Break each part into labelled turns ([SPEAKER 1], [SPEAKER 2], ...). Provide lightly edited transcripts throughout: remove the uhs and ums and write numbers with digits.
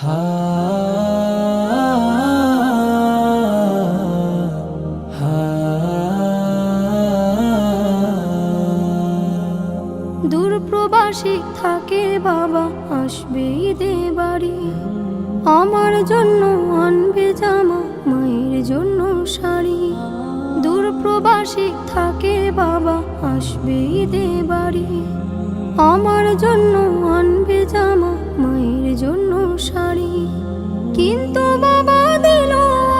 [SPEAKER 1] হা হা
[SPEAKER 2] দূর প্রবাসী থাকে বাবা, আসবে ঈদে বাড়ি। আমার জন্য আনবে জামা, মায়ের জন্য শাড়ি। দূর প্রবাসী থাকে বাবা, আসবে ঈদে বাড়ি। আমার জন্য আনবে জামা, মায়ের জন্য শাড়ি। কিন্তু বাবা দিল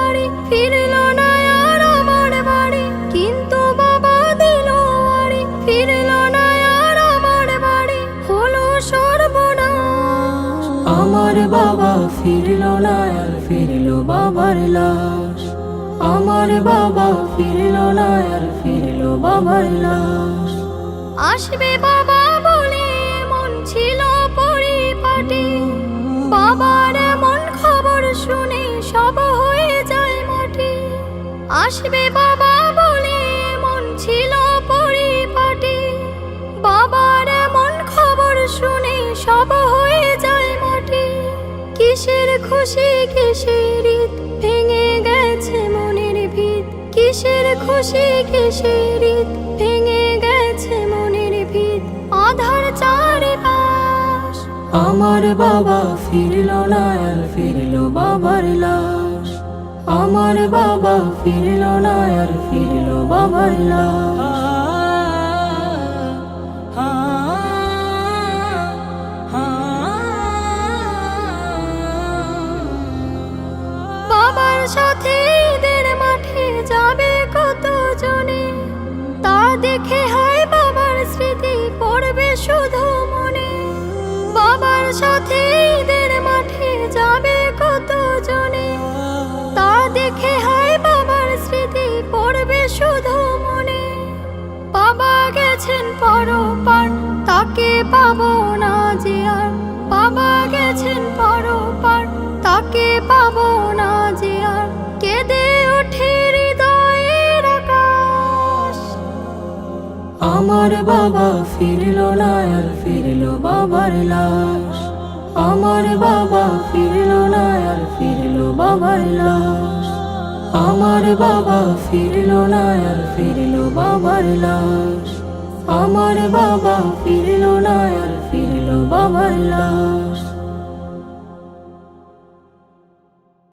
[SPEAKER 2] আড়ি, ফিরল না আর আমার বাড়ি। কিন্তু বাবা দিল আড়ি, ফিরল না আর আমার বাড়ি। হলো সর্বনাশ।
[SPEAKER 1] আমার বাবা ফিরল না আর ফিরল বাবার লাশ। আমার বাবা ফিরল না আর ফিরল বাবার লাশ।
[SPEAKER 2] আসবে বাবা বলে মন ছিল পরিপাটি। বাবার এমন খবর শুনে সব হয়ে যায় মাটি। আসবে বাবা বলে মন ছিল পরিপাটি। বাবার এমন খবর শুনে সব হয়ে যায় মাটি। কিসের খুশি কিসের ঈদ, ভেঙে গেছে মনের ভিত। কিসের খুশি কিসের ঈদ, ভেঙে গেছে মনের ভিত। আধার চারিপাশ।
[SPEAKER 1] আমার বাবা ফিরল না আর ফিরল বাবার লাশ। আমার বাবা ফিরল না আর ফিরল বাবার লাশ।
[SPEAKER 2] বাবার সাথে ঈদের মাঠে যাবে কত জনে। তা দেখে হয় বাবার স্মৃতি পড়বে শুধু মনে। বাবার সাথে ঈদের মাঠে যাবে কত জনে। তা দেখে হয় বাবার স্মৃতি পড়বে শুধু মনে। বাবা গেছেন পরপার, তাকে পাবো না যে আর। বাবা গেছেন পরপার, তাকে পাবো না যে আর। কেঁদে ওঠে হৃদয়ের আকাশ।
[SPEAKER 1] আমার বাবা ফিরল না আর ফিরল বাবার লাশ। আমার বাবা ফিরল না আর ফিরল বাবার লাশ। আমার বাবা ফিরল না আর ফিরল বাবার লাশ। আমার বাবা ফিরল না আর ফিরল বাবার লাশ।